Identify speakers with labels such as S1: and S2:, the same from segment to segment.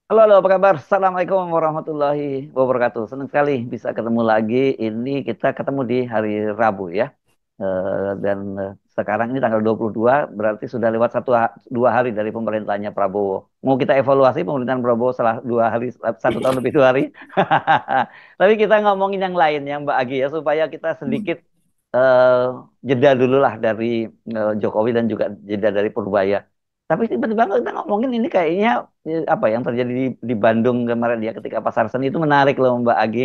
S1: Halo, halo, apa kabar? Assalamualaikum warahmatullahi wabarakatuh. Senang sekali bisa ketemu lagi. Ini kita ketemu di hari Rabu ya. Dan sekarang ini tanggal 22, berarti sudah lewat 2 hari dari pemerintahnya Prabowo. Mau kita evaluasi pemerintahan Prabowo setelah 2 hari, 1 tahun lebih 2 hari. Tapi kita ngomongin yang lain ya Mbak Agi ya, supaya kita sedikit eh, jeda dulu lah dari Jokowi dan juga jeda dari Purbaya. Tapi tiba-tiba kita ngomongin ini kayaknya apa yang terjadi di Bandung kemarin ya ketika pasar seni itu menarik loh Mbak Agi.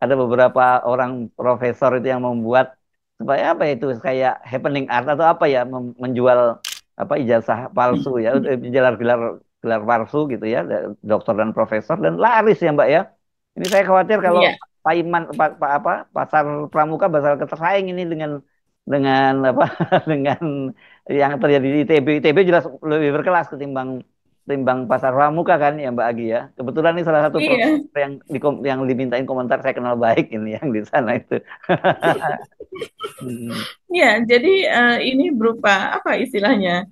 S1: Ada beberapa orang profesor itu yang membuat supaya apa ya itu kayak happening art atau apa ya menjual apa ijazah palsu ya, gelar-gelar gelar palsu gitu ya, dokter dan profesor dan laris ya Mbak ya. Ini saya khawatir kalau
S2: Iya,
S1: Paiman apa pasar pramuka bakal ketersaing ini dengan apa dengan yang terjadi di ITB. ITB jelas lebih berkelas ketimbang pasar pramuka kan ya Mbak Agi ya. Kebetulan ini salah satu
S2: iya,
S1: profesor yang dimintain komentar saya kenal baik ini yang di sana itu. Hmm.
S2: iya. Jadi ini berupa apa istilahnya?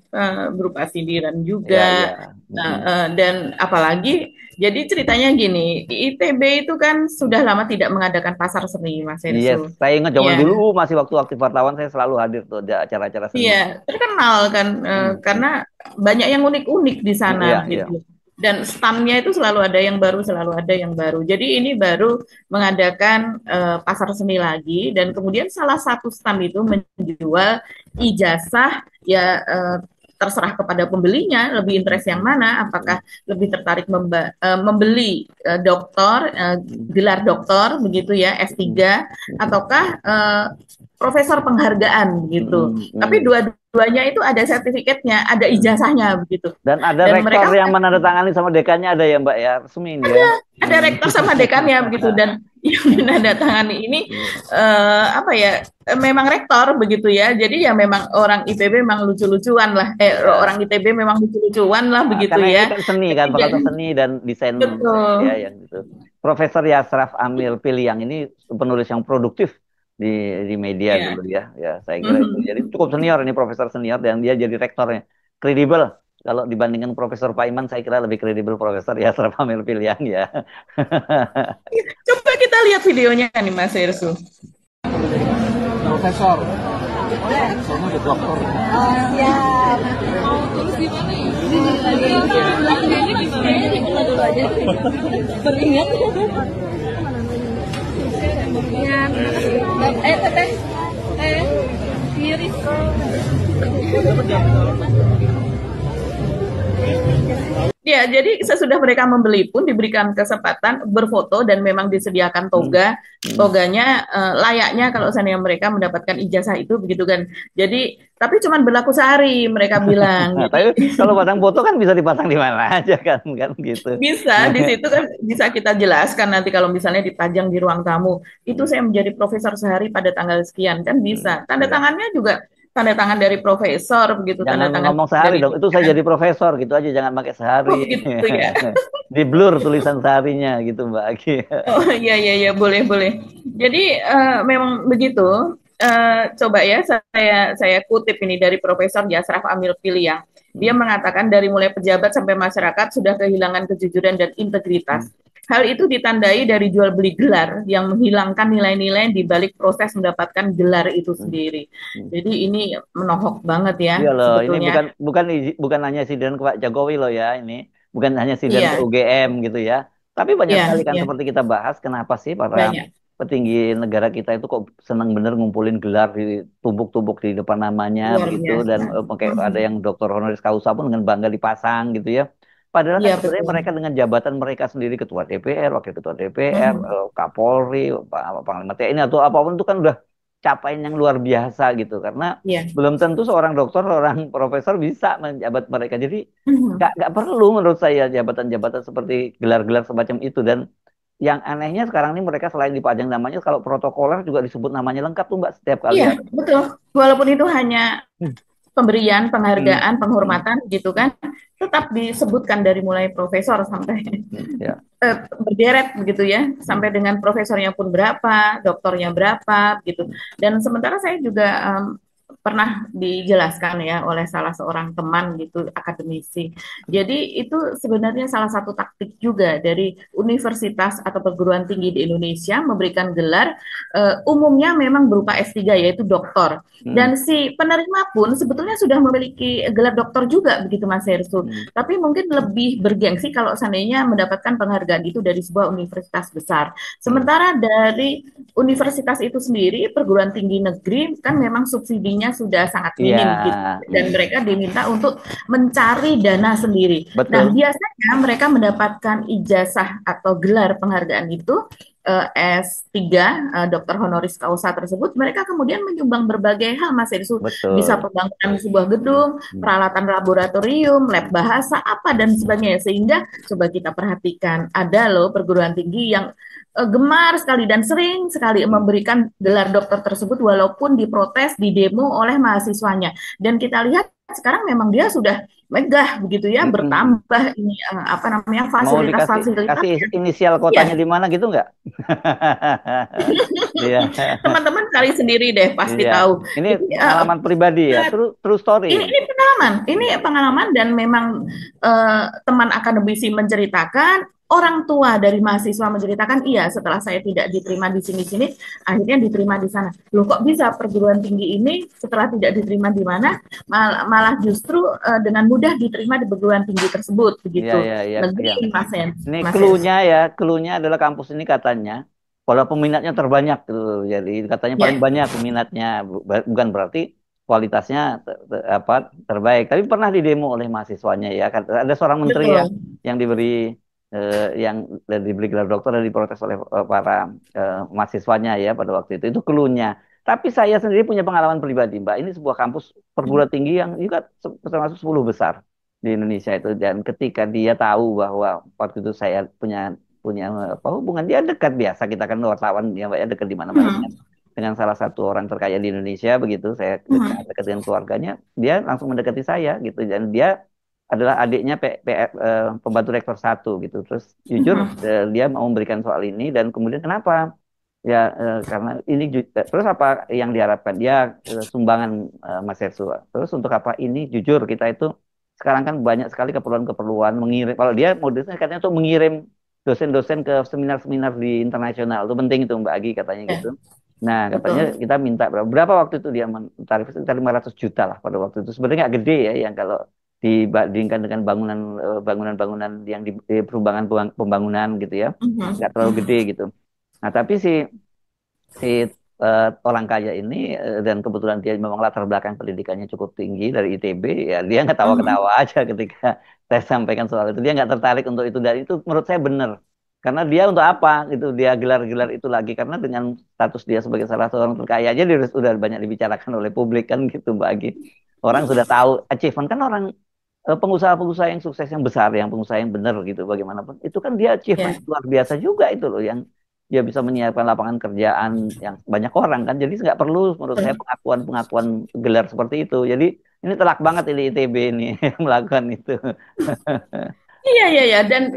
S2: Berupa sindiran juga.
S1: Ya, ya.
S2: Nah,
S1: Mm-mm.
S2: dan apalagi, jadi ceritanya gini, ITB itu kan sudah lama tidak mengadakan pasar seni, Mas
S1: Iya,
S2: Ersu.
S1: saya ingat zaman
S2: Iya,
S1: dulu masih waktu aktif wartawan saya selalu hadir tuh di acara-acara seni.
S2: iya, terkenal kan
S1: Hmm,
S2: karena
S1: hmm.
S2: banyak yang unik-unik di sana
S1: Iya,
S2: gitu.
S1: iya.
S2: Dan stand-nya itu selalu ada yang baru, selalu ada yang baru. Jadi ini baru mengadakan pasar seni lagi dan kemudian salah satu stand itu menjual ijazah ya terserah kepada pembelinya lebih interest yang mana, apakah lebih tertarik membeli doktor gelar doktor begitu ya
S1: Mm-mm.
S2: S3 ataukah profesor penghargaan gitu.
S1: Mm-mm.
S2: Tapi
S1: Mm.
S2: dua-duanya itu ada sertifikatnya, ada
S1: Mm.
S2: ijazahnya begitu.
S1: Dan ada
S2: Dan
S1: rektor
S2: mereka
S1: yang menandatangani sama dekannya ada ya Mbak ya, resmi ini ya.
S2: ada
S1: Hmm.
S2: rektor sama dekannya begitu dan yang menandatangani ini
S1: Iya.
S2: apa ya memang rektor begitu ya. Jadi ya memang orang IPB memang lucu-lucuan lah.
S1: Iya.
S2: Orang ITB memang lucu-lucuan lah begitu
S1: Karena ini
S2: ya.
S1: kan seni kan,
S2: Jadi
S1: fakultas seni dan desain ya
S2: betul.
S1: yang gitu. Profesor Yasraf Amil Piliang ini penulis yang produktif di di media dulu
S2: Ya.
S1: ya. Ya, saya kira itu. Jadi cukup senior ini profesor senior dan dia jadi rektornya. Kredibel. Kalau dibandingkan Profesor Paiman, saya kira lebih kredibel Profesor Yasraf Amil Piliang ya.
S2: Coba kita lihat videonya nih Mas Ersu.
S1: Profesor, soalnya udah dokter.
S2: Oh, siap. Mau tulis di mana ya? Belakangnya gimana? Kita dulu aja. Teringat. Ya, teteh. Miris. Ya, jadi sesudah mereka membeli pun diberikan kesempatan berfoto dan memang disediakan
S1: Hmm.
S2: toga.
S1: Hmm.
S2: Toganya layaknya kalau seandainya mereka mendapatkan ijazah itu begitu kan. Jadi, tapi cuma berlaku sehari mereka bilang.
S1: Nah,
S2: Jadi
S1: tapi kalau pasang foto kan bisa dipasang di mana aja kan, kan gitu.
S2: bisa di situ kan bisa kita jelaskan nanti kalau misalnya dipajang di ruang tamu. Itu saya menjadi profesor sehari pada tanggal sekian kan bisa. Tanda
S1: Ya.
S2: tangannya juga tanda tangan dari profesor begitu,
S1: Jangan
S2: tanda tangan
S1: ngomong sehari
S2: dari
S1: dong. Itu saya
S2: dekan.
S1: jadi profesor gitu aja. Jangan pakai sehari.
S2: Oh begitu ya.
S1: Di blur tulisan seharinya gitu Mbak Aki.
S2: Oh iya iya iya boleh boleh. Jadi memang begitu. Coba ya saya kutip ini dari Profesor Jasraf Amil Piliang. Dia mengatakan dari mulai pejabat sampai masyarakat sudah kehilangan kejujuran dan integritas. Hal itu ditandai dari jual beli gelar yang menghilangkan nilai-nilai di balik proses mendapatkan gelar itu sendiri. Jadi ini menohok banget ya
S1: Iya loh, ini
S2: sebetulnya.
S1: bukan hanya sindiran ke Pak Jokowi loh ya ini. Bukan hanya sindiran ke
S2: Iya,
S1: UGM gitu ya. Tapi banyak
S2: iya,
S1: sekali kan
S2: iya,
S1: seperti kita bahas kenapa sih para
S2: banyak.
S1: petinggi negara kita itu kok senang bener ngumpulin gelar di tumpuk-tumpuk di depan namanya
S2: Luar
S1: begitu dan
S2: biasa.
S1: kayak ada yang dokter honoris causa pun dengan bangga dipasang gitu ya. Padahal kan
S2: Iya
S1: sebenarnya
S2: betul.
S1: mereka dengan jabatan mereka sendiri ketua DPR, wakil ketua DPR,
S2: Mhm.
S1: Kapolri, Panglima TNI atau apapun itu kan udah capaian yang luar biasa gitu karena
S2: Iya.
S1: belum tentu seorang dokter, seorang profesor bisa menjabat mereka. Jadi
S2: Mhm.
S1: nggak perlu menurut saya jabatan-jabatan seperti gelar-gelar semacam itu. Dan yang anehnya sekarang ini mereka selain dipajang namanya, kalau protokoler juga disebut namanya lengkap tuh Mbak setiap kali
S2: Iya,
S1: ada.
S2: betul. Walaupun itu hanya
S1: Hmm,
S2: pemberian,
S1: hmm,
S2: penghargaan,
S1: hmm,
S2: penghormatan gitu kan,
S1: hmm,
S2: tetap disebutkan dari mulai profesor sampai
S1: ya.
S2: berderet begitu ya,
S1: Hmm,
S2: sampai dengan profesornya pun berapa, doktornya berapa gitu.
S1: hmm,
S2: Dan sementara saya juga pernah dijelaskan ya oleh salah seorang teman gitu akademisi. Jadi itu sebenarnya salah satu taktik juga dari universitas atau perguruan tinggi di Indonesia memberikan gelar umumnya memang berupa S3 yaitu doktor.
S1: Hmm,
S2: Dan si penerima pun sebetulnya sudah memiliki gelar doktor juga begitu Mas Hersu.
S1: hmm,
S2: Tapi mungkin lebih bergengsi kalau seandainya mendapatkan penghargaan itu dari sebuah universitas besar.
S1: hmm.
S2: Sementara dari universitas itu sendiri, perguruan tinggi negeri kan memang subsidinya sudah sangat
S1: Iya,
S2: minim gitu. Dan
S1: hmm,
S2: mereka diminta untuk mencari dana sendiri. Nah,
S1: betul.
S2: biasanya mereka mendapatkan ijazah atau gelar penghargaan itu S3 dokter honoris causa tersebut, mereka kemudian menyumbang berbagai hal Mas Irsu, bisa
S1: Betul.
S2: pembangunan sebuah
S1: Hmm,
S2: gedung,
S1: hmm,
S2: peralatan laboratorium, lab bahasa apa dan sebagainya. Sehingga coba kita perhatikan, ada loh perguruan tinggi yang gemar sekali dan sering sekali
S1: hmm,
S2: memberikan gelar dokter tersebut walaupun diprotes, didemo oleh mahasiswanya. Dan kita lihat sekarang memang dia sudah megah begitu ya,
S1: hmm, hmm, hmm.
S2: bertambah ini apa namanya
S1: Mau dikasih kasih
S2: fasilitas-fasilitasnya.
S1: inisial kotanya
S2: Iya,
S1: di mana gitu nggak? Iya,
S2: teman-teman cari sendiri deh, pasti
S1: iya.
S2: tahu.
S1: Ini
S2: Jadi
S1: pengalaman pribadi ya, true, true story.
S2: ini pengalaman dan memang teman akademisi menceritakan, orang tua dari mahasiswa menceritakan, iya setelah saya tidak diterima di sini-sini, akhirnya diterima di sana. Loh kok bisa perguruan tinggi ini setelah tidak diterima di mana, malah justru dengan mudah diterima di perguruan tinggi tersebut,
S1: Iya,
S2: begitu.
S1: iya, iya, iya.
S2: Negeri,
S1: Ini
S2: Mas
S1: clue-nya
S2: Ensu.
S1: ya, clue-nya adalah kampus ini katanya kalau peminatnya terbanyak gitu. Jadi katanya paling
S2: Ya,
S1: banyak peminatnya, bukan berarti kualitasnya apa terbaik. Tapi pernah didemo oleh mahasiswanya ya. Ada seorang menteri ya
S2: betul.
S1: yang diberi yang diberi gelar dokter dan diprotes oleh para mahasiswanya ya pada waktu itu. Itu clue-nya. Tapi saya sendiri punya pengalaman pribadi, Mbak. Ini sebuah kampus perguruan tinggi yang juga termasuk 10 besar di Indonesia itu, dan ketika dia tahu bahwa waktu itu saya punya punya apa hubungan, dia dekat, biasa kita kan wartawan ya Mbak ya, dekat di mana-mana dengan salah satu orang terkaya di Indonesia begitu, saya dekat dengan keluarganya, dia langsung mendekati saya gitu, dan dia adalah adiknya pembantu rektor satu gitu, terus jujur dia mau memberikan soal ini, dan kemudian kenapa ya karena ini terus apa yang diharapkan dia sumbangan Mas Ersu, terus untuk apa ini, jujur kita itu sekarang kan banyak sekali keperluan-keperluan mengirim, kalau dia modusnya katanya tuh mengirim dosen-dosen ke seminar-seminar di internasional, itu penting itu Mbak Agi katanya gitu.
S2: Ya,
S1: Nah katanya
S2: betul.
S1: kita minta berapa waktu itu dia tarif sekitar 500 juta lah pada waktu itu, sebenarnya nggak gede ya yang kalau dibandingkan dengan bangunan-bangunan yang di perubahan pembangunan gitu ya, nggak terlalu gede gitu. Nah tapi si orang kaya ini dan kebetulan dia memang latar belakang pendidikannya cukup tinggi dari ITB, ya dia nggak ketawa-ketawa aja ketika saya sampaikan soal itu, dia nggak tertarik untuk itu, dan itu menurut saya benar, karena dia untuk apa gitu dia gelar-gelar itu lagi, karena dengan status dia sebagai salah seorang terkaya aja dia sudah banyak dibicarakan oleh publik kan gitu Mbak Agi, orang sudah tahu achievement kan orang pengusaha-pengusaha yang sukses yang besar, yang pengusaha yang benar gitu bagaimanapun itu kan dia achievement
S2: Ya,
S1: luar biasa juga itu loh, yang dia bisa menyiapkan lapangan kerjaan yang banyak orang kan, jadi nggak perlu menurut saya
S2: betul.
S1: pengakuan-pengakuan gelar seperti itu, jadi ini telak banget ini ITB ini yang melakukan itu.
S2: Iya, iya, iya. Dan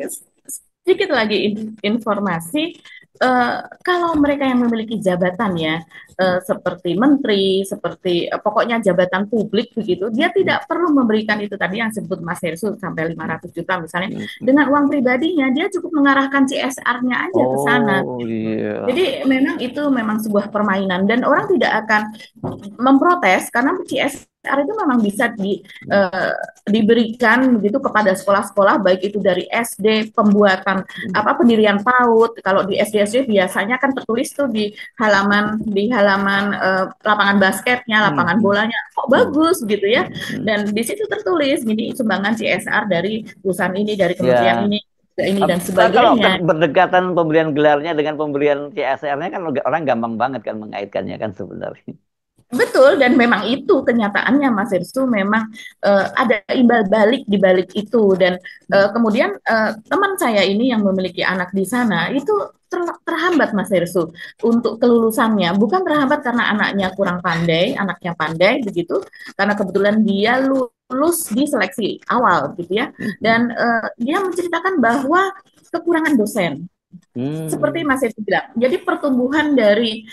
S2: sedikit lagi informasi, eh, kalau mereka yang memiliki jabatan ya,
S1: Hmm,
S2: seperti menteri, seperti pokoknya jabatan publik begitu, dia
S1: hmm,
S2: tidak perlu memberikan itu tadi yang sebut Mas Hersul sampai lima
S1: hmm,
S2: ratus juta misalnya,
S1: hmm.
S2: dengan uang pribadinya, dia cukup mengarahkan CSR-nya aja ke sana.
S1: Oh iya.
S2: Jadi memang itu memang sebuah permainan dan orang tidak akan memprotes karena CSR itu memang bisa
S1: Hmm,
S2: diberikan begitu kepada sekolah-sekolah baik itu dari SD pembuatan
S1: hmm,
S2: apa pendirian PAUD. Kalau di SD biasanya kan tertulis tuh di halaman lapangan basketnya,
S1: hmm,
S2: lapangan
S1: hmm,
S2: bolanya kok
S1: hmm,
S2: bagus gitu ya.
S1: hmm, hmm.
S2: Dan di situ tertulis gini sumbangan CSR dari perusahaan ini, dari kementerian
S1: Ya.
S2: ini dan
S1: Kalau
S2: sebagainya.
S1: berdekatan pembelian gelarnya dengan pembelian CSR-nya kan orang gampang banget kan mengaitkannya kan sebenarnya.
S2: Betul, dan memang itu kenyataannya Mas Irsu, memang ada imbal balik di balik itu. Dan
S1: Hmm,
S2: kemudian teman saya ini yang memiliki anak di sana itu terhambat Mas Irsu untuk kelulusannya. Bukan terhambat karena anaknya kurang pandai, anaknya pandai begitu, karena kebetulan dia lulus di seleksi awal gitu ya.
S1: hmm, hmm.
S2: Dan dia menceritakan bahwa kekurangan dosen. Seperti
S1: Hmm.
S2: Mas Evi bilang, jadi pertumbuhan dari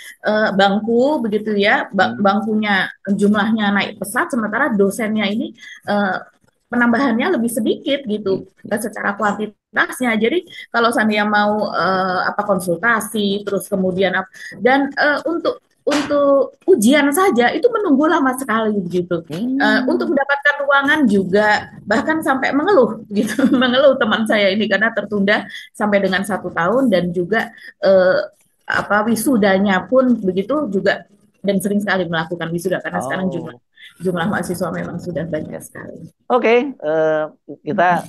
S2: bangku begitu ya,
S1: Hmm.
S2: bangkunya jumlahnya naik pesat, sementara dosennya ini uh, penambahannya lebih sedikit
S1: Hmm.
S2: gitu secara kuantitasnya. Jadi kalau saya mau apa konsultasi, terus kemudian dan untuk ujian saja itu menunggu lama sekali begitu. Untuk
S1: Hmm.
S2: mendapatkan ruangan juga bahkan sampai mengeluh gitu, mengeluh teman saya ini karena tertunda sampai dengan 1 tahun dan juga eh, apa wisudanya pun begitu juga dan sering sekali melakukan wisuda karena sekarang jumlah
S1: Oh,
S2: jumlah mahasiswa memang sudah banyak
S1: ya.
S2: sekali.
S1: Oke, kita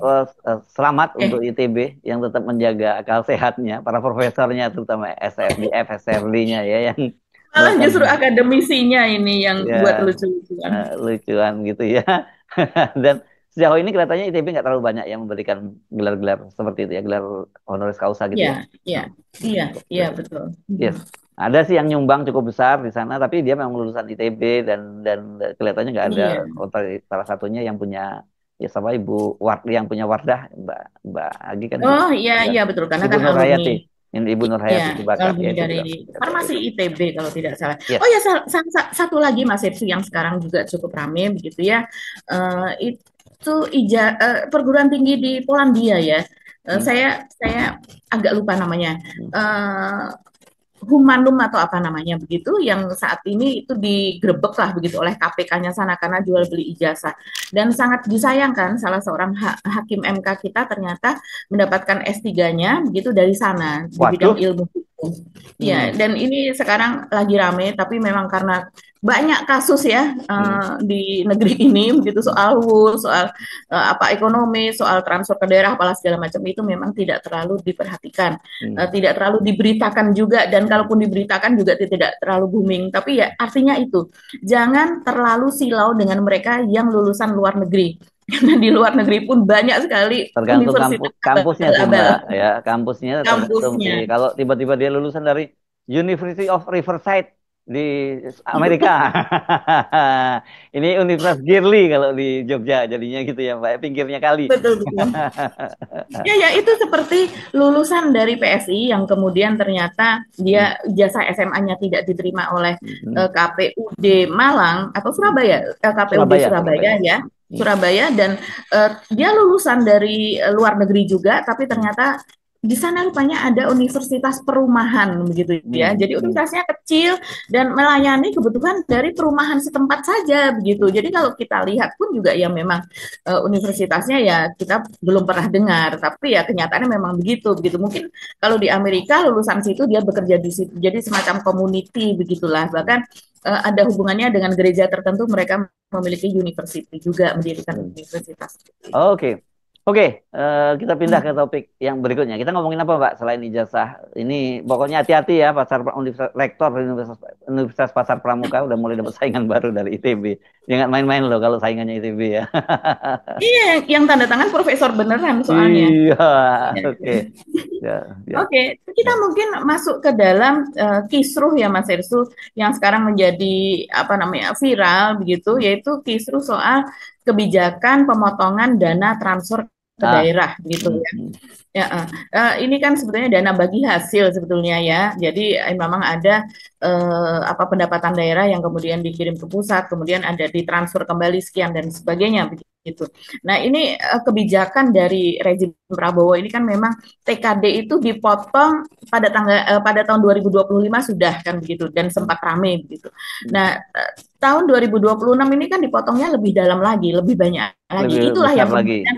S1: selamat untuk
S2: Eh,
S1: ITB yang tetap menjaga akal sehatnya, para profesornya terutama SFDF, SRD-nya ya yang
S2: malah
S1: melakukan
S2: justru akademisinya ini yang buat
S1: ya
S2: lucu-lucuan.
S1: lucuan gitu ya. Dan sejauh ini kelihatannya ITB nggak terlalu banyak yang memberikan gelar-gelar seperti itu ya, gelar honoris causa gitu ya.
S2: Iya, iya, iya, iya betul.
S1: Yes. Ada sih yang nyumbang cukup besar di sana, tapi dia memang lulusan ITB dan kelihatannya nggak ada
S2: Iya.
S1: kontak salah satunya yang punya ya sama Ibu yang punya Wardah Mbak Mbak Agi kan
S2: Oh
S1: juga.
S2: iya,
S1: Ya.
S2: iya betul karena
S1: Ibu
S2: kan alumni.
S1: Nurhayati, ini Ibu
S2: Iya,
S1: Nurhayati Cibakar ya
S2: alumni
S1: itu
S2: dari
S1: juga kata
S2: farmasi
S1: itu.
S2: ITB kalau tidak salah. Oh
S1: Yes.
S2: ya, satu lagi Mas Epsi yang sekarang juga cukup ramai begitu ya. Itu perguruan tinggi di Polandia ya.
S1: Hmm.
S2: Saya agak lupa namanya.
S1: Hmm.
S2: Eh, Humanum atau apa namanya begitu yang saat ini itu digerebek lah begitu oleh KPK-nya sana karena jual beli ijazah dan sangat disayangkan salah seorang hakim MK kita ternyata mendapatkan S3-nya begitu dari sana di bidang
S1: Waduh.
S2: ilmu hukum. Ya,
S1: Hmm.
S2: dan ini sekarang lagi rame tapi memang karena banyak kasus ya
S1: Hmm.
S2: di negeri ini begitu
S1: Hmm.
S2: soal WU, soal apa ekonomi, soal transfer ke daerah, apalah segala macam itu memang tidak terlalu diperhatikan,
S1: Hmm.
S2: tidak terlalu diberitakan juga dan kalaupun diberitakan juga tidak terlalu booming. Tapi ya artinya itu jangan terlalu silau dengan mereka yang lulusan luar negeri. Karena di luar negeri pun banyak sekali
S1: Tergantung
S2: universitas
S1: kampusnya sih Mbak
S2: abal-abal
S1: ya, kampusnya tergantung sih.
S2: kampusnya.
S1: Kalau tiba-tiba dia lulusan dari University of Riverside di Amerika. Ini Universitas Girly kalau di Jogja jadinya gitu ya Mbak, pinggirnya kali.
S2: Betul betul. Ya, ya itu seperti lulusan dari PSI yang kemudian ternyata
S1: Hmm.
S2: dia jasa SMA-nya tidak diterima oleh
S1: Hmm.
S2: KPUD Malang atau Surabaya, KPUD
S1: Surabaya, Surabaya.
S2: Surabaya ya,
S1: Hmm.
S2: Surabaya dan dia lulusan dari luar negeri juga, tapi
S1: Hmm.
S2: ternyata di sana rupanya ada universitas perumahan begitu ya.
S1: Hmm.
S2: Jadi
S1: Hmm.
S2: universitasnya kecil dan melayani kebutuhan dari perumahan setempat saja begitu. Jadi kalau kita lihat pun juga ya memang universitasnya ya kita belum pernah dengar, tapi ya kenyataannya memang begitu begitu. Mungkin kalau di Amerika lulusan situ dia bekerja di situ, jadi semacam community begitulah. Bahkan ada hubungannya dengan gereja tertentu, mereka memiliki university juga mendirikan
S1: Hmm.
S2: universitas.
S1: Oke, oke, kita pindah ke topik yang berikutnya. Kita ngomongin apa, Mbak? Selain ijazah, ini pokoknya hati-hati ya, Universitas Rektor Universitas Pasar Pramuka udah mulai dapat saingan baru dari ITB. Jangan main-main loh kalau saingannya ITB ya.
S2: Iya, yang tanda tangan profesor beneran soalnya.
S1: Iya, oke, ya, ya,
S2: Oke, kita
S1: ya.
S2: mungkin masuk ke dalam kisruh ya Mas Ersu yang sekarang menjadi apa namanya viral begitu,
S1: Hmm.
S2: yaitu kisruh soal kebijakan pemotongan dana transfer ke
S1: Ah,
S2: daerah gitu
S1: hmm,
S2: ya.
S1: hmm,
S2: Ya, ini kan sebetulnya dana bagi hasil sebetulnya ya. Jadi memang ada apa pendapatan daerah yang kemudian dikirim ke pusat, kemudian ada ditransfer kembali sekian dan sebagainya begitu. Nah, ini kebijakan dari rezim Prabowo ini kan memang TKD itu dipotong pada tahun 2025 sudah kan begitu dan
S1: hmm,
S2: sempat rame begitu.
S1: hmm.
S2: Nah, tahun 2026 ini kan dipotongnya lebih dalam lagi, lebih banyak lagi.
S1: Lebih
S2: Itulah
S1: besar
S2: yang
S1: lagi.
S2: kemudian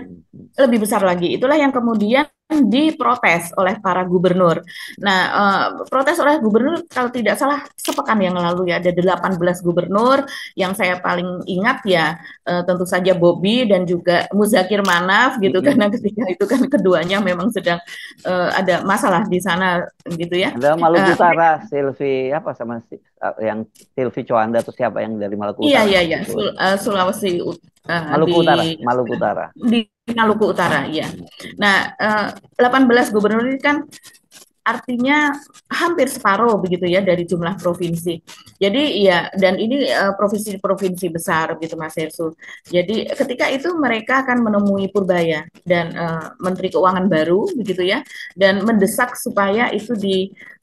S2: lebih besar lagi. Itulah yang kemudian diprotes oleh para gubernur. Nah, protes oleh gubernur kalau tidak salah sepekan yang lalu ya ada 18 gubernur yang saya paling ingat ya tentu saja Bobi dan juga Muzakir Manaf
S1: Hmm,
S2: gitu
S1: hmm.
S2: karena ketika itu kan keduanya memang sedang ada masalah di sana gitu ya.
S1: Ada Maluku
S2: Uh,
S1: Utara, Silvi apa sama yang Silvi Coanda atau siapa yang dari Maluku
S2: iya
S1: Utara
S2: iya iya
S1: itu.
S2: Sulawesi
S1: Maluku
S2: di
S1: Utara, Maluku Utara.
S2: di Maluku Utara ya.
S1: Hmm, hmm,
S2: Nah, 18 gubernur ini kan artinya hampir separuh begitu ya dari jumlah provinsi. Jadi ya, dan ini provinsi-provinsi besar gitu Mas Hersu. Jadi ketika itu mereka akan menemui Purbaya dan Menteri Keuangan baru begitu ya, dan mendesak supaya itu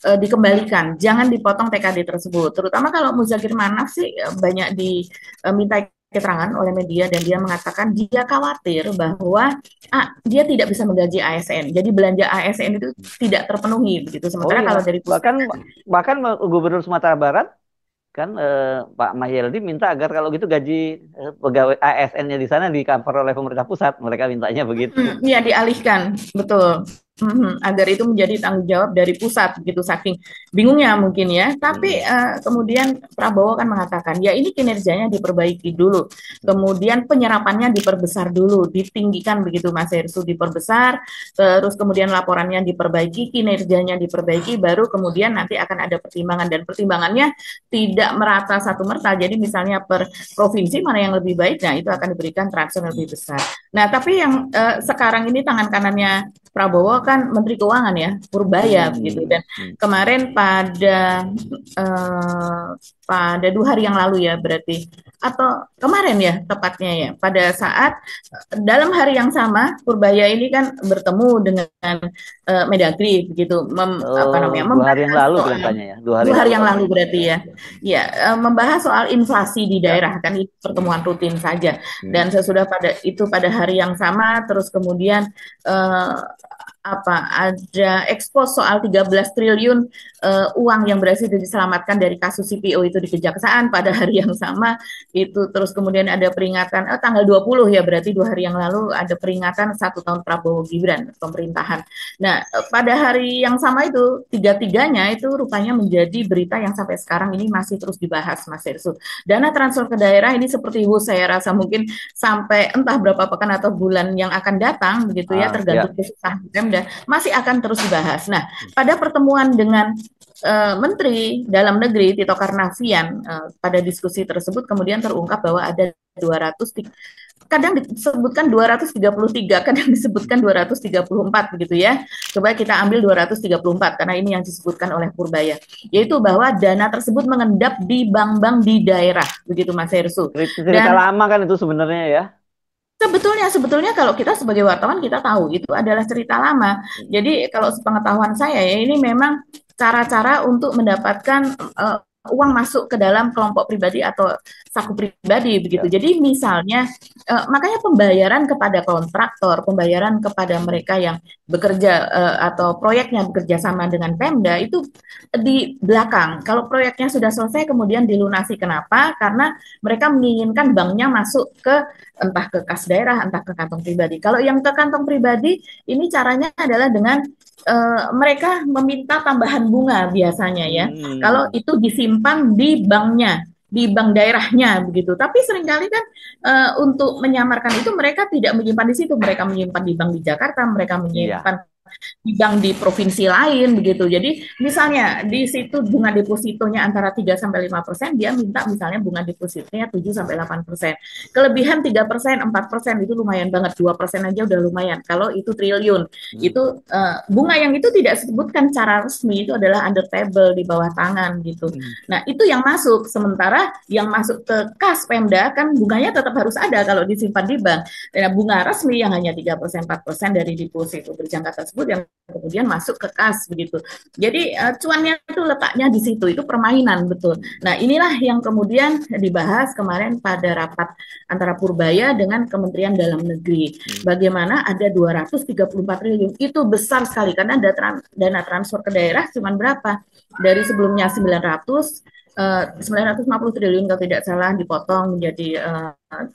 S2: dikembalikan, jangan dipotong TKD tersebut. Terutama kalau Muzakir Manaf sih banyak diminta keterangan oleh media dan dia mengatakan dia khawatir bahwa dia tidak bisa menggaji ASN. Jadi belanja ASN itu tidak terpenuhi begitu.
S1: Oh
S2: Sementara
S1: iya,
S2: kalau dari pusat
S1: bahkan bahkan Gubernur Sumatera Barat kan Pak Mahyeldi minta agar kalau gitu gaji pegawai ASN-nya di sana di cover oleh pemerintah pusat. Mereka mintanya begitu.
S2: ya dialihkan, betul. Agar itu menjadi tanggung jawab dari pusat gitu saking bingungnya mungkin ya. Tapi
S1: Hmm.
S2: kemudian Prabowo kan mengatakan ya ini kinerjanya diperbaiki dulu, kemudian penyerapannya diperbesar dulu, ditinggikan begitu Mas Hersu, diperbesar, terus kemudian laporannya diperbaiki, kinerjanya diperbaiki, baru kemudian nanti akan ada pertimbangan dan pertimbangannya tidak merata satu merta. Jadi misalnya per provinsi mana yang lebih baik, nah itu akan diberikan transfer lebih besar. Nah, tapi yang sekarang ini tangan kanannya Prabowo kan Menteri Keuangan ya, Purbaya begitu.
S1: Hmm.
S2: Dan kemarin pada 2 hari yang lalu ya berarti, atau kemarin ya tepatnya ya, pada saat dalam hari yang sama Purbaya ini kan bertemu dengan Mendagri begitu, apa
S1: Oh,
S2: namanya,
S1: 2 hari yang
S2: membahas
S1: lalu
S2: soal
S1: kelihatannya ya. 2 hari
S2: dua
S1: yang
S2: hari
S1: lalu.
S2: yang lalu berarti ya, ya membahas soal inflasi di
S1: Ya.
S2: daerah kan itu
S1: Hmm.
S2: pertemuan rutin saja.
S1: Hmm.
S2: Dan sesudah pada hari yang sama terus kemudian eh, ada ekspos soal 13 triliun uang yang berhasil diselamatkan dari kasus CPO itu di Kejaksaan pada hari yang sama itu, terus kemudian ada peringatan tanggal 20 ya, berarti 2 hari yang lalu ada peringatan 1 tahun Prabowo Gibran pemerintahan. Nah, pada hari yang sama itu tiga-tiganya itu rupanya menjadi berita yang sampai sekarang ini masih terus dibahas Mas Hersu. Dana transfer ke daerah ini seperti saya rasa mungkin sampai entah berapa pekan atau bulan yang akan datang begitu ya,
S1: Ah, ya.
S2: tergantung kesusahan Pemda, masih akan terus dibahas. Nah, pada pertemuan dengan Menteri Dalam Negeri Tito Karnavian pada diskusi tersebut kemudian terungkap bahwa ada 200, kadang disebutkan 233, kadang disebutkan 234 begitu ya. Coba kita ambil 234 karena ini yang disebutkan oleh Purbaya, yaitu bahwa dana tersebut mengendap di bank-bank di daerah begitu Mas Hersu.
S1: Cerita
S2: Dan
S1: lama kan itu sebenarnya ya.
S2: sebetulnya kalau kita sebagai wartawan kita tahu itu adalah cerita lama.
S1: Hmm.
S2: Jadi kalau sepengetahuan saya ya ini memang cara-cara untuk mendapatkan uang masuk ke dalam kelompok pribadi atau saku pribadi begitu.
S1: Ya.
S2: Jadi misalnya makanya pembayaran kepada kontraktor, pembayaran kepada mereka yang bekerja atau proyeknya bekerja sama dengan Pemda itu di belakang. Kalau proyeknya sudah selesai kemudian dilunasi. Kenapa? Karena mereka menginginkan banknya masuk ke entah ke kas daerah, entah ke kantong pribadi. Kalau yang ke kantong pribadi, ini caranya adalah dengan mereka meminta tambahan bunga biasanya ya. Kalau
S1: Hmm.
S2: itu disimpan di banknya, di bank daerahnya begitu. Tapi seringkali kan untuk menyamarkan itu mereka tidak menyimpan di situ, mereka menyimpan di bank di Jakarta, mereka
S1: Iya.
S2: menyimpan bank di provinsi lain begitu. Jadi misalnya di situ bunga depositonya antara 3 sampai 5%, dia minta misalnya bunga depositonya 7 sampai 8%. Kelebihan 3%, 4% itu lumayan banget, 2% aja udah lumayan. Kalau itu triliun,
S1: Hmm.
S2: itu bunga yang itu tidak disebutkan secara resmi, itu adalah under table di bawah tangan gitu.
S1: Hmm.
S2: Nah, itu yang masuk. Sementara yang masuk ke kas Pemda kan bunganya tetap harus ada kalau disimpan di bank. Dan bunga resmi yang hanya 3%, 4% dari deposito berjangka tersebut yang kemudian masuk ke kas begitu. Jadi cuannya itu letaknya di situ, itu permainan betul. Nah, inilah yang kemudian dibahas kemarin pada rapat antara Purbaya dengan Kementerian Dalam Negeri.
S1: Hmm.
S2: Bagaimana ada 234 triliun, itu besar sekali karena dana transfer ke daerah cuma berapa? Dari sebelumnya 950 triliun kalau tidak salah dipotong menjadi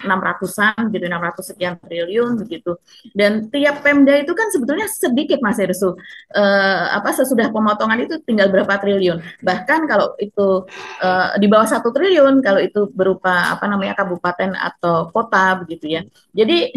S2: 600-an gitu, 600 sekian triliun begitu. Dan tiap Pemda itu kan sebetulnya sedikit Mas Hersu. Sesudah pemotongan itu tinggal berapa triliun. Bahkan kalau itu di bawah 1 triliun kalau itu berupa kabupaten atau kota begitu ya. Jadi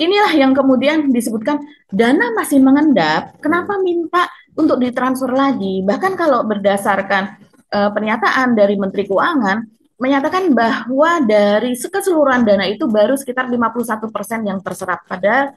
S2: inilah yang kemudian disebutkan dana masih mengendap,
S1: Hmm.
S2: kenapa minta untuk ditransfer lagi? Bahkan kalau berdasarkan pernyataan dari Menteri Keuangan menyatakan bahwa dari keseluruhan dana itu baru sekitar 51% yang terserap. Padahal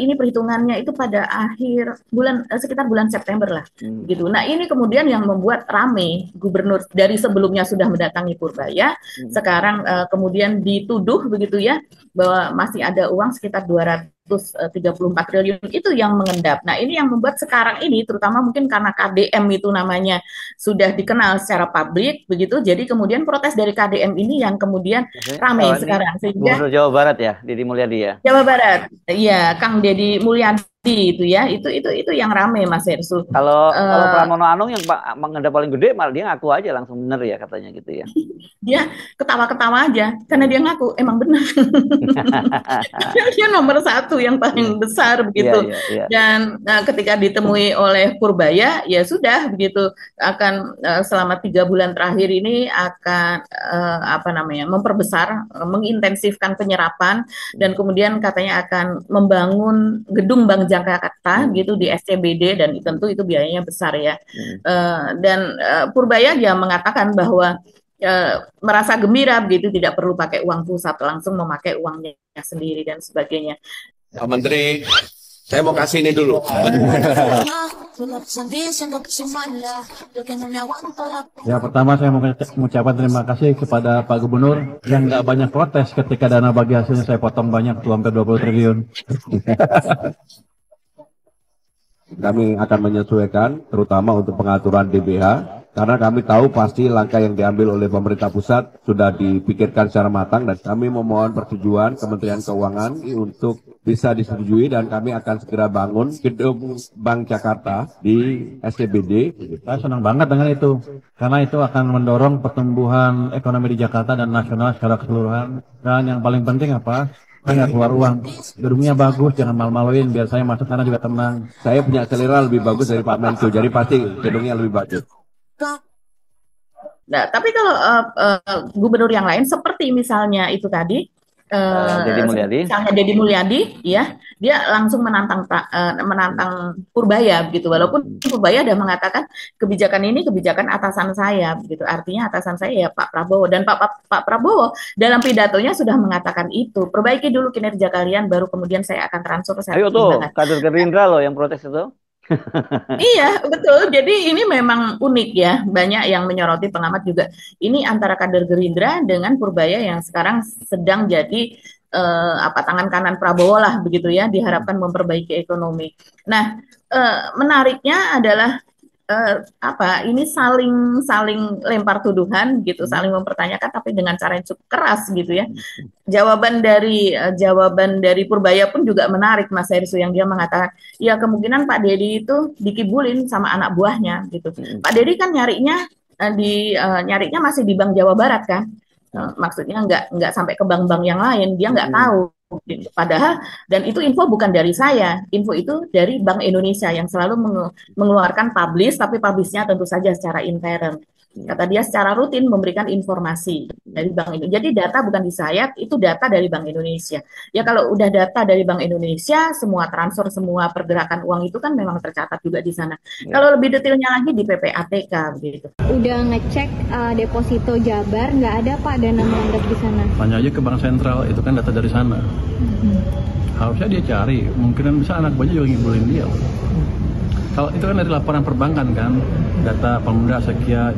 S2: ini perhitungannya itu pada akhir bulan sekitar bulan September lah, gitu. Nah ini kemudian yang membuat rame gubernur dari sebelumnya sudah mendatangi Purbaya, sekarang kemudian dituduh begitu ya bahwa masih ada uang sekitar 234 triliun itu yang mengendap. Nah ini yang membuat sekarang ini terutama mungkin karena KDM itu namanya sudah dikenal secara publik begitu, jadi kemudian protes dari KDM ini yang kemudian ramai sekarang sehingga
S1: Gubernur Jawa Barat ya, Deddy Mulyadi ya.
S2: Jawa Barat, iya Kang Deddy Mulyadi itu ya, itu yang ramai Mas Hersul.
S1: Kalau Pramono Anung yang mengendap paling gede malah dia ngaku aja langsung bener ya katanya gitu ya.
S2: Dia ketawa-ketawa aja karena dia ngaku emang benar. Dia nomor satu yang paling besar begitu. Dan ketika ditemui oleh Purbaya ya sudah begitu akan selama 3 bulan terakhir ini akan memperbesar, mengintensifkan penyerapan dan kemudian katanya akan membangun gedung Bank Jakarta gitu di SCBD dan tentu itu biayanya besar ya. Dan Purbaya dia mengatakan bahwa merasa gembira begitu tidak perlu pakai uang pusat, langsung memakai uangnya sendiri dan sebagainya.
S3: Pak Menteri, saya mau kasih ini dulu.
S4: Ya pertama saya mau mengucapkan terima kasih kepada Pak Gubernur yang nggak banyak protes ketika dana bagi hasilnya saya potong banyak tuh hampir 20 triliun.
S3: Kami akan menyesuaikan terutama untuk pengaturan DBH karena kami tahu pasti langkah yang diambil oleh pemerintah pusat sudah dipikirkan secara matang dan kami memohon persetujuan Kementerian Keuangan untuk bisa disetujui dan kami akan segera bangun gedung Bank Jakarta di SCBD.
S4: Saya senang banget dengan itu karena itu akan mendorong pertumbuhan ekonomi di Jakarta dan nasional secara keseluruhan. Dan yang paling penting apa? Saya nggak keluar uang, gedungnya bagus, jangan malu-maluin, biar saya masuk sana juga tenang.
S3: Saya punya selera lebih bagus dari Pak Menko, jadi pasti gedungnya lebih bagus.
S2: Nah, tapi kalau gubernur yang lain seperti misalnya itu tadi, misalnya Deddy Mulyadi, ya, dia langsung menantang Purbaya, begitu. Walaupun Purbaya sudah mengatakan kebijakan ini kebijakan atasan saya, begitu. Artinya atasan saya ya Pak Prabowo dan Pak Prabowo dalam pidatonya sudah mengatakan itu. Perbaiki dulu kinerja kalian, baru kemudian saya akan transfer.
S1: Ayo tuh, kader Gerindra loh yang protes itu.
S2: Iya, betul. Jadi ini memang unik ya. Banyak yang menyoroti pengamat juga. Ini antara kader Gerindra dengan Purbaya yang sekarang sedang jadi tangan kanan Prabowo lah begitu ya. Diharapkan memperbaiki ekonomi. Nah, menariknya adalah ini saling lempar tuduhan gitu, saling mempertanyakan tapi dengan cara yang cukup keras gitu ya. Jawaban dari Purbaya pun juga menarik Mas Hersu yang dia mengatakan ya kemungkinan Pak Deddy itu dikibulin sama anak buahnya gitu. Pak Deddy kan nyarinya masih di Bank Jawa Barat kan. Maksudnya nggak sampai ke bank-bank yang lain, dia nggak tahu. Padahal dan itu info bukan dari saya, info itu dari Bank Indonesia yang selalu mengeluarkan publish, tapi publishnya tentu saja secara intern. Kata dia secara rutin memberikan informasi dari Bank Indonesia. Jadi data bukan di saya, itu data dari Bank Indonesia. Ya kalau udah data dari Bank Indonesia, semua transfer, semua pergerakan uang itu kan memang tercatat juga di sana. Ya. Kalau lebih detailnya lagi di PPATK begitu.
S5: Udah ngecek deposito Jabar, nggak ada Pak dana mengendap di sana.
S4: Tanya aja ke Bank Sentral, itu kan data dari sana. Harusnya dia cari, mungkin bisa anak buahnya juga ngibulin dia. Kalau itu kan dari laporan perbankan kan, data pemuda sekian.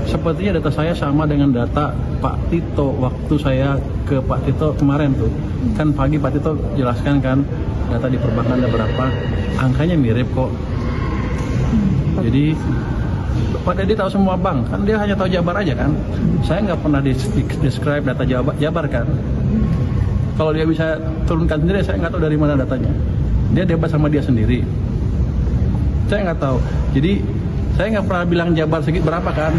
S4: Sepertinya data saya sama dengan data Pak Tito waktu saya ke Pak Tito kemarin tuh. Kan pagi Pak Tito jelaskan kan data di perbankan ada berapa, angkanya mirip kok. Jadi Pak Deddy tahu semua bank, kan dia hanya tahu Jabar aja kan. Saya nggak pernah describe data Jabar kan. Kalau dia bisa turunkan sendiri, saya nggak tahu dari mana datanya. Dia debat sama dia sendiri. Saya nggak tahu. Jadi saya nggak pernah bilang Jabar segitu berapa kan.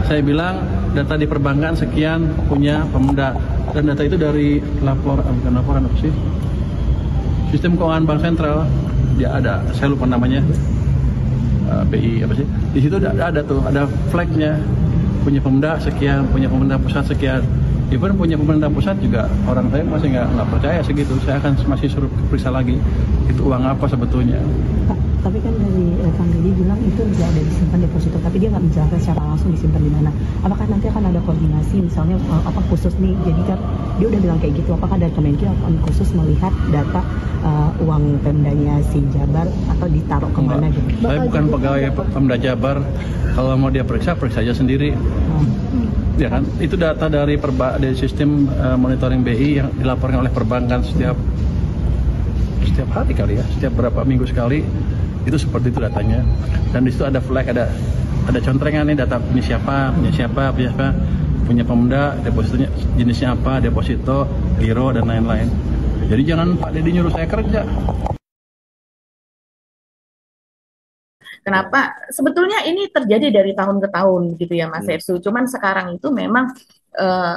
S4: Saya bilang data di perbankan sekian punya Pemuda dan data itu dari laporan apa sih? Sistem keuangan Bank Sentral. Dia ada, saya lupa namanya. BI apa sih? Di situ ada tuh, ada flagnya. Punya Pemuda sekian, punya pemerintah pusat sekian. Even punya pemerintah pusat juga orang saya masih nggak percaya segitu. Saya akan masih suruh periksa lagi itu uang apa sebetulnya.
S6: Tapi kan dari Kang Deddy bilang itu nggak ada disimpan deposito, tapi dia nggak menjelaskan secara langsung disimpan di mana. Apakah nanti akan ada koordinasi, misalnya apa khusus nih? Jadi kan dia udah bilang kayak gitu. Apakah dari Kemenkeu akan khusus melihat data uang Pemdanya si Jabar atau ditaruh kemana gitu?
S4: Saya bukan pegawai Pemda Jabar. Kalau mau dia periksa aja sendiri. Ya kan, itu data dari sistem monitoring BI yang dilaporkan oleh perbankan setiap hari kali ya, setiap berapa minggu sekali, itu seperti itu datanya. Dan di situ ada flag, ada contrengan nih data punya siapa, punya Pemda, depositonya jenisnya apa, deposito, giro dan lain-lain. Jadi jangan Pak Deddy nyuruh saya kerja.
S2: Kenapa? Sebetulnya ini terjadi dari tahun ke tahun gitu ya Mas Ersu. Cuman sekarang itu memang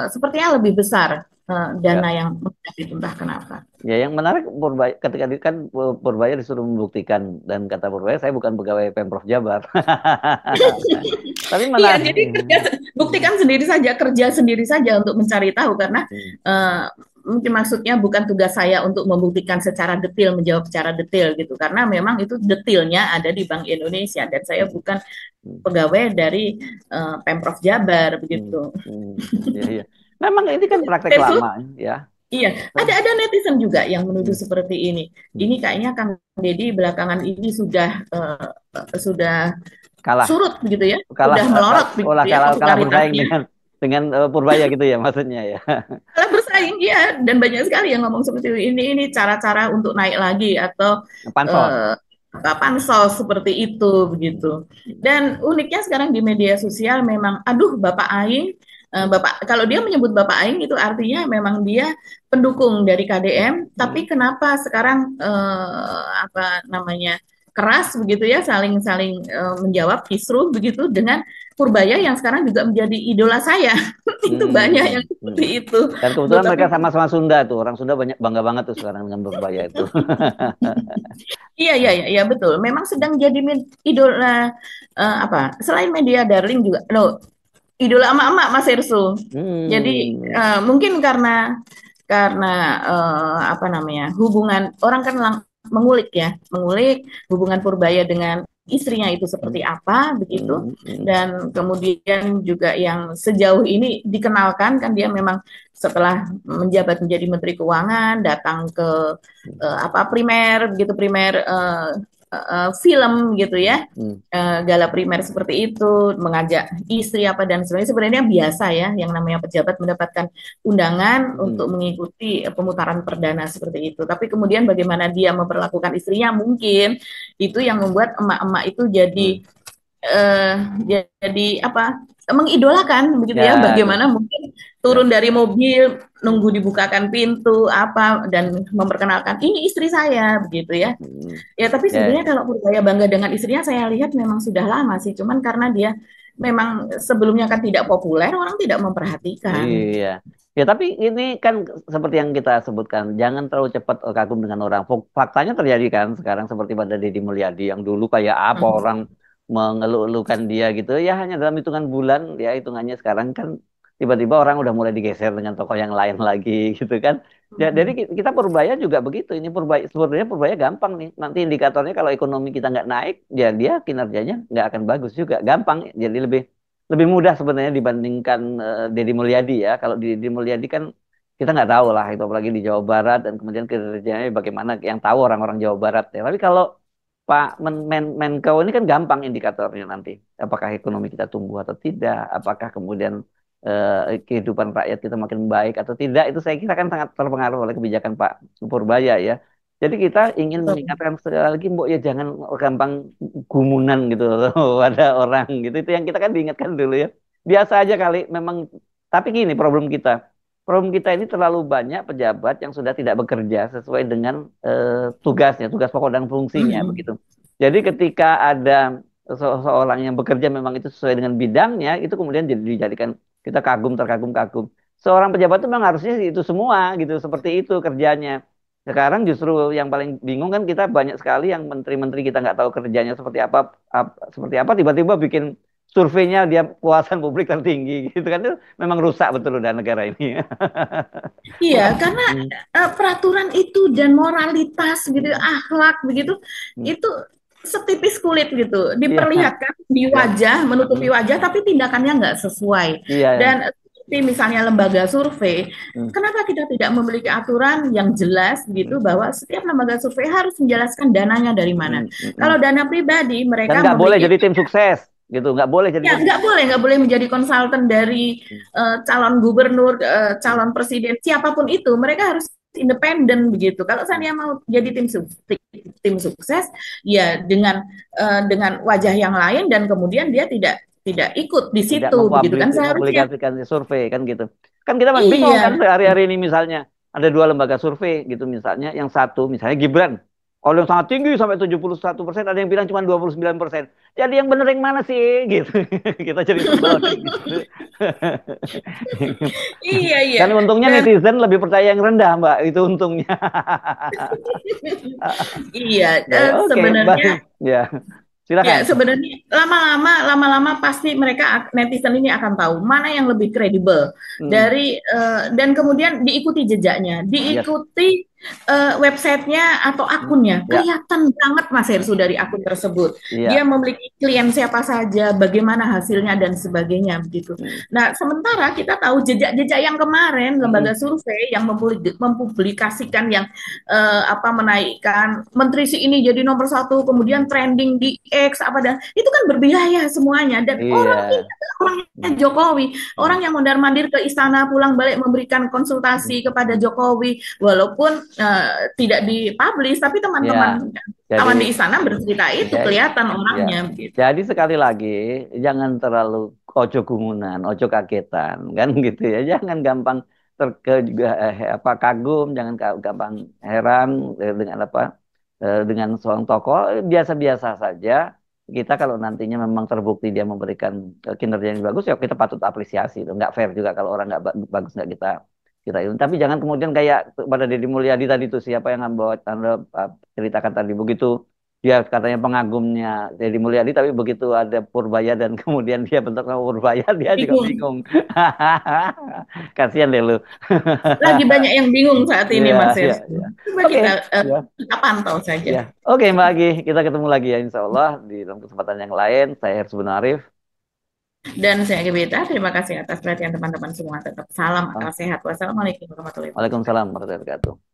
S2: sepertinya lebih besar dana yang itu, entah kenapa.
S1: Ya, yang menarik ketika kan Purbaya disuruh membuktikan, dan kata Purbaya, saya bukan pegawai Pemprov Jabar. Tapi
S2: Iya,
S1: menarik.
S2: jadi buktikan sendiri saja, kerja sendiri saja untuk mencari tahu, karena mungkin maksudnya bukan tugas saya untuk membuktikan secara detail, menjawab secara detail gitu, karena memang itu detailnya ada di Bank Indonesia dan saya bukan pegawai dari Pemprov Jabar begitu.
S1: Iya. Memang ini kan praktek lama ya.
S2: Iya, ada netizen juga yang menuduh seperti ini. Ini kayaknya Kang Deddy belakangan ini sudah
S1: kalah,
S2: surut begitu ya,
S1: sudah
S2: melorot begitu ya,
S1: kalah bersaing dengan Purbaya gitu ya maksudnya ya.
S2: Kalah bersaing ya, dan banyak sekali yang ngomong seperti ini cara-cara untuk naik lagi atau pansos seperti itu begitu. Dan uniknya sekarang di media sosial memang, aduh Bapak Aing, kalau dia menyebut Bapak Aing itu artinya memang dia pendukung dari KDM, tapi kenapa sekarang keras begitu ya, saling menjawab kisruh begitu dengan Purbaya yang sekarang juga menjadi idola saya. Itu banyak yang seperti itu.
S1: Dan kebetulan mereka sama-sama Sunda tuh, orang Sunda banyak bangga banget tuh sekarang dengan Purbaya itu.
S2: Iya betul. Memang sedang jadi idola selain media darling juga idola emak-emak Mas Ersu. Jadi mungkin karena hubungan orang kan mengulik hubungan Purbaya dengan istrinya itu seperti apa begitu, dan kemudian juga yang sejauh ini dikenalkan kan dia memang setelah menjabat menjadi Menteri Keuangan datang ke primer film gitu ya, gala primer seperti itu, mengajak istri dan sebagainya. Sebenarnya biasa ya yang namanya pejabat mendapatkan undangan untuk mengikuti pemutaran perdana seperti itu. Tapi kemudian bagaimana dia memperlakukan istrinya, mungkin itu yang membuat emak-emak itu jadi mengidolakan begitu ya. Bagaimana mungkin turun dari mobil, nunggu dibukakan pintu dan memperkenalkan ini istri saya begitu ya. Ya tapi sebenarnya kalau Purbaya bangga dengan istrinya, saya lihat memang sudah lama sih. Cuman karena dia memang sebelumnya kan tidak populer, orang tidak memperhatikan.
S1: Iya. Ya tapi ini kan seperti yang kita sebutkan, jangan terlalu cepat kagum dengan orang. Faktanya terjadi kan sekarang seperti pada Deddy Mulyadi yang dulu kayak apa orang mengeluh-elukan dia gitu ya, hanya dalam hitungan bulan ya, hitungannya sekarang kan tiba-tiba orang udah mulai digeser dengan tokoh yang lain lagi gitu kan. Jadi kita Purbaya juga begitu. Ini sebenarnya Purbaya gampang nih. Nanti indikatornya kalau ekonomi kita nggak naik, ya dia kinerjanya nggak akan bagus juga. Gampang. Jadi lebih mudah sebenarnya dibandingkan Deddy Mulyadi ya. Kalau di Deddy Mulyadi kan kita nggak tahu lah itu, apalagi di Jawa Barat, dan kemudian kinerjanya bagaimana, yang tahu orang-orang Jawa Barat ya. Tapi kalau Pak Menkeu ini kan gampang indikatornya nanti. Apakah ekonomi kita tumbuh atau tidak? Apakah kemudian kehidupan rakyat kita makin baik atau tidak? Itu saya kira kan sangat terpengaruh oleh kebijakan Pak Purbaya ya. Jadi kita ingin mengingatkan sekali lagi, Mbok ya jangan gampang gumunan gitu pada orang gitu. Itu yang kita kan diingatkan dulu ya. Biasa aja kali memang. Tapi gini problem kita. Problem kita ini terlalu banyak pejabat yang sudah tidak bekerja sesuai dengan tugasnya, tugas pokok dan fungsinya begitu. Jadi ketika ada seseorang yang bekerja memang itu sesuai dengan bidangnya, itu kemudian dijadikan kita terkagum-kagum. Seorang pejabat itu memang harusnya itu semua gitu, seperti itu kerjanya. Sekarang justru yang paling bingung kan, kita banyak sekali yang menteri-menteri kita nggak tahu kerjanya seperti apa, tiba-tiba bikin surveinya dia kepuasan publik tertinggi gitu kan. Itu memang rusak betul udah negara ini.
S2: Iya, karena peraturan itu dan moralitas gitu, akhlak begitu, itu setipis kulit gitu,
S1: Iya,
S2: diperlihatkan di
S1: ya.
S2: wajah, menutupi
S1: Hmm.
S2: wajah, tapi tindakannya nggak sesuai.
S1: Iya, ya.
S2: Dan seperti misalnya lembaga survei,
S1: Hmm.
S2: kenapa kita tidak memiliki aturan yang jelas
S1: Hmm.
S2: gitu bahwa setiap lembaga survei harus menjelaskan dananya dari mana?
S1: Hmm. Hmm. Hmm.
S2: Kalau dana pribadi,
S1: Dan
S2: mereka
S1: nggak boleh
S2: memiliki
S1: jadi tim sukses, gitu. Nggak boleh jadi
S2: ya
S1: tim.
S2: nggak boleh menjadi konsultan dari
S1: Hmm.
S2: calon gubernur,
S1: Hmm.
S2: calon presiden, siapapun itu, mereka harus independen begitu. Kalau
S1: Hmm.
S2: saya mau jadi tim sukses, ya dengan wajah yang lain dan kemudian dia tidak tidak ikut di
S1: Tidak
S2: situ begitu kan seharusnya.
S1: mempublikasikan survei kan gitu. Kan kita bingung kan
S2: Iya,
S1: hari-hari ini misalnya ada dua lembaga survei gitu misalnya, yang satu misalnya Gibran. Kalau yang sangat tinggi sampai 71%, ada yang bilang cuma 29%. Jadi yang bener yang mana sih gitu. Kita jadi sebel kan gitu.
S2: iya, iya.
S1: Dan untungnya
S2: Dan
S1: netizen lebih percaya yang rendah, Mbak. Itu untungnya.
S2: iya,
S1: Baik, oke,
S2: sebenarnya
S1: baik. Ya,
S2: ya,
S1: silakan.
S2: sebenarnya lama-lama pasti mereka netizen ini akan tahu mana yang lebih kredibel
S1: Hmm,
S2: dari dan kemudian diikuti jejaknya,
S1: yes.
S2: diikuti websitenya atau
S1: Hmm,
S2: akunnya.
S1: ya,
S2: Kelihatan banget Mas Hersu dari akun tersebut. Dia
S1: iya.
S2: memiliki klien siapa saja, bagaimana hasilnya dan sebagainya begitu.
S1: Hmm,
S2: Nah, sementara kita tahu jejak-jejak yang kemarin lembaga
S1: hmm,
S2: survei yang mempublikasikan yang menaikkan menteri si ini jadi nomor satu, kemudian
S1: hmm.
S2: trending di X apa dan itu kan berbiaya semuanya dan orang ini
S1: Iya.
S2: adalah orangnya
S1: Hmm,
S2: Jokowi,
S1: hmm,
S2: orang yang mondar-mandir ke istana pulang balik memberikan
S1: hmm,
S2: konsultasi kepada
S1: hmm.
S2: Jokowi walaupun tidak dipublish tapi
S1: Ya,
S2: teman-teman
S1: jadi
S2: kawan di istana bercerita itu
S1: ya,
S2: kelihatan
S1: ya.
S2: orangnya begitu.
S1: Jadi sekali lagi jangan terlalu ojo gumunan, ojo kagetan, kan gitu ya. Jangan gampang juga apa kagum, jangan gampang heran dengan apa dengan seorang tokoh biasa-biasa saja. Kita kalau nantinya memang terbukti dia memberikan kinerja yang bagus, ya kita patut apresiasi. Nggak fair juga kalau orang nggak bagus nggak kita ini. Tapi jangan kemudian kayak pada Deddy Mulyadi tadi itu siapa yang Anda ceritakan tadi begitu dia katanya pengagumnya Deddy Mulyadi, tapi begitu ada Purbaya dan kemudian dia bentuk nama Purbaya dia juga
S2: Bingung,
S1: bingung. Kasihan deh lu.
S2: lagi banyak yang bingung saat ini
S1: Iya,
S2: Mas
S1: iya,
S2: Hersy.
S1: iya.
S2: Coba
S1: Oke, ya,
S2: kita pantau saja.
S1: ya. Oke, Mbak Agi, kita ketemu lagi ya Insya Allah di dalam kesempatan yang lain. Saya Hersubun Arif.
S2: Dan saya Gebeta, terima kasih atas perhatian teman-teman semua. Tetap salam akal sehat. Wassalamualaikum warahmatullahi wabarakatuh.
S1: Waalaikumsalam warahmatullahi wabarakatuh.